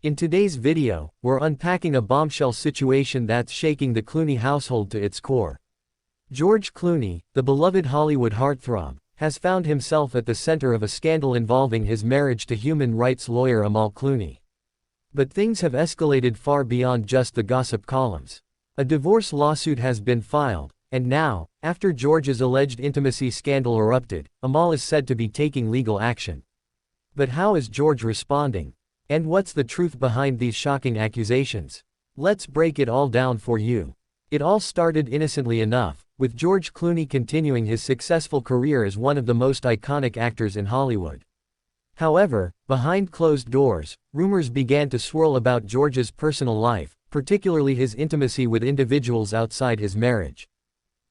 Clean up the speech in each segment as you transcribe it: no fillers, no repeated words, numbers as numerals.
In today's video, we're unpacking a bombshell situation that's shaking the Clooney household to its core. George Clooney, the beloved Hollywood heartthrob, has found himself at the center of a scandal involving his marriage to human rights lawyer Amal Clooney. But things have escalated far beyond just the gossip columns. A divorce lawsuit has been filed, and now, after George's alleged intimacy scandal erupted, Amal is said to be taking legal action. But how is George responding? And what's the truth behind these shocking accusations? Let's break it all down for you. It all started innocently enough, with George Clooney continuing his successful career as one of the most iconic actors in Hollywood. However, behind closed doors, rumors began to swirl about George's personal life, particularly his intimacy with individuals outside his marriage.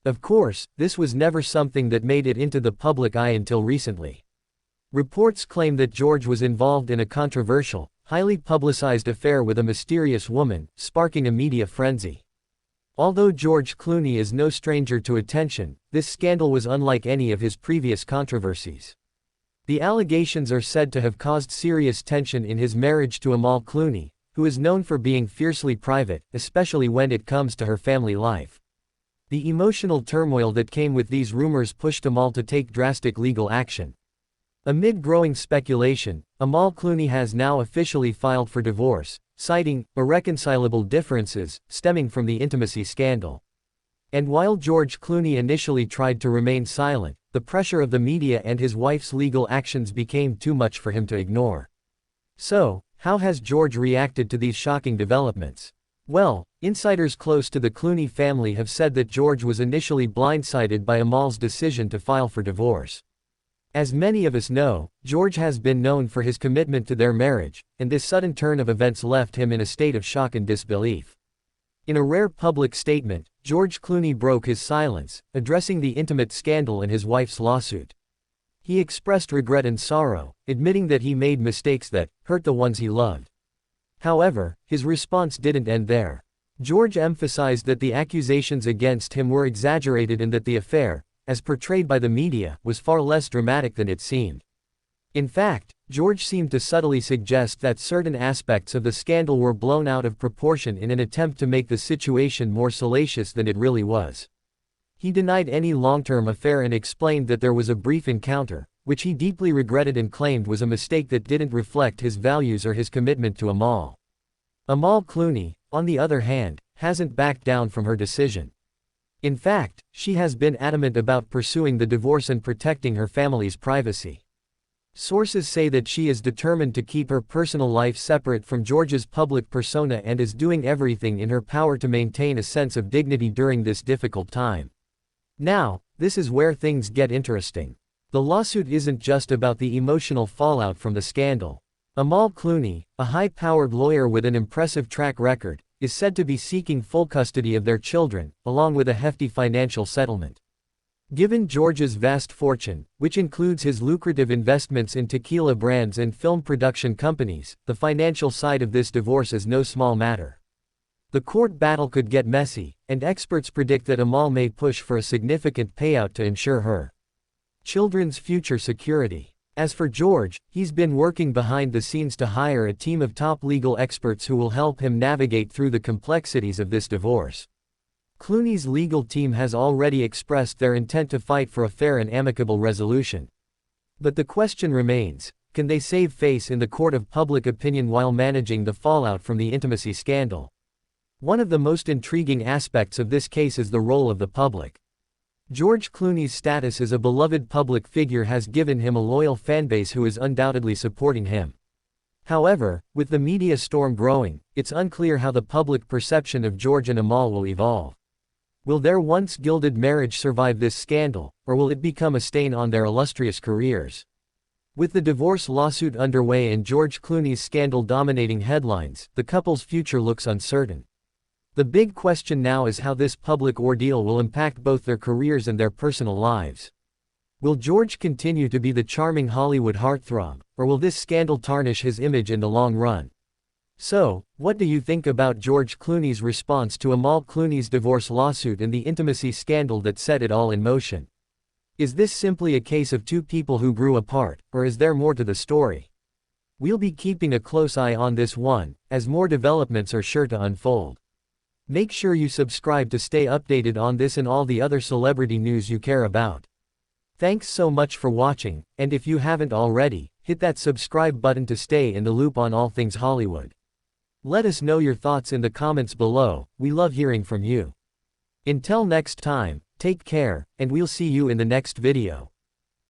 Of course, this was never something that made it into the public eye until recently. Reports claim that George was involved in a controversial, highly publicized affair with a mysterious woman, sparking a media frenzy. Although George Clooney is no stranger to attention, this scandal was unlike any of his previous controversies. The allegations are said to have caused serious tension in his marriage to Amal Clooney, who is known for being fiercely private, especially when it comes to her family life. The emotional turmoil that came with these rumors pushed Amal to take drastic legal action. Amid growing speculation, Amal Clooney has now officially filed for divorce, citing irreconcilable differences stemming from the intimacy scandal. And while George Clooney initially tried to remain silent, the pressure of the media and his wife's legal actions became too much for him to ignore. So, how has George reacted to these shocking developments? Well, insiders close to the Clooney family have said that George was initially blindsided by Amal's decision to file for divorce. As many of us know, George has been known for his commitment to their marriage, and this sudden turn of events left him in a state of shock and disbelief. In a rare public statement, George Clooney broke his silence, addressing the intimate scandal and his wife's lawsuit. He expressed regret and sorrow, admitting that he made mistakes that hurt the ones he loved. However, his response didn't end there. George emphasized that the accusations against him were exaggerated and that the affair, as portrayed by the media, was far less dramatic than it seemed. In fact, George seemed to subtly suggest that certain aspects of the scandal were blown out of proportion in an attempt to make the situation more salacious than it really was. He denied any long-term affair and explained that there was a brief encounter, which he deeply regretted and claimed was a mistake that didn't reflect his values or his commitment to Amal. Amal Clooney, on the other hand, hasn't backed down from her decision. In fact, she has been adamant about pursuing the divorce and protecting her family's privacy. Sources say that she is determined to keep her personal life separate from George's public persona and is doing everything in her power to maintain a sense of dignity during this difficult time. Now, this is where things get interesting. The lawsuit isn't just about the emotional fallout from the scandal. Amal Clooney, a high-powered lawyer with an impressive track record, is said to be seeking full custody of their children, along with a hefty financial settlement. Given George's vast fortune, which includes his lucrative investments in tequila brands and film production companies, the financial side of this divorce is no small matter. The court battle could get messy, and experts predict that Amal may push for a significant payout to ensure her children's future security. As for George, he's been working behind the scenes to hire a team of top legal experts who will help him navigate through the complexities of this divorce. Clooney's legal team has already expressed their intent to fight for a fair and amicable resolution. But the question remains, can they save face in the court of public opinion while managing the fallout from the intimacy scandal? One of the most intriguing aspects of this case is the role of the public. George Clooney's status as a beloved public figure has given him a loyal fanbase who is undoubtedly supporting him. However, with the media storm growing, it's unclear how the public perception of George and Amal will evolve. Will their once gilded marriage survive this scandal, or will it become a stain on their illustrious careers? With the divorce lawsuit underway and George Clooney's scandal dominating headlines, the couple's future looks uncertain. The big question now is how this public ordeal will impact both their careers and their personal lives. Will George continue to be the charming Hollywood heartthrob, or will this scandal tarnish his image in the long run? So, what do you think about George Clooney's response to Amal Clooney's divorce lawsuit and the intimacy scandal that set it all in motion? Is this simply a case of two people who grew apart, or is there more to the story? We'll be keeping a close eye on this one, as more developments are sure to unfold. Make sure you subscribe to stay updated on this and all the other celebrity news you care about. Thanks so much for watching, and if you haven't already, hit that subscribe button to stay in the loop on all things Hollywood. Let us know your thoughts in the comments below, we love hearing from you. Until next time, take care, and we'll see you in the next video.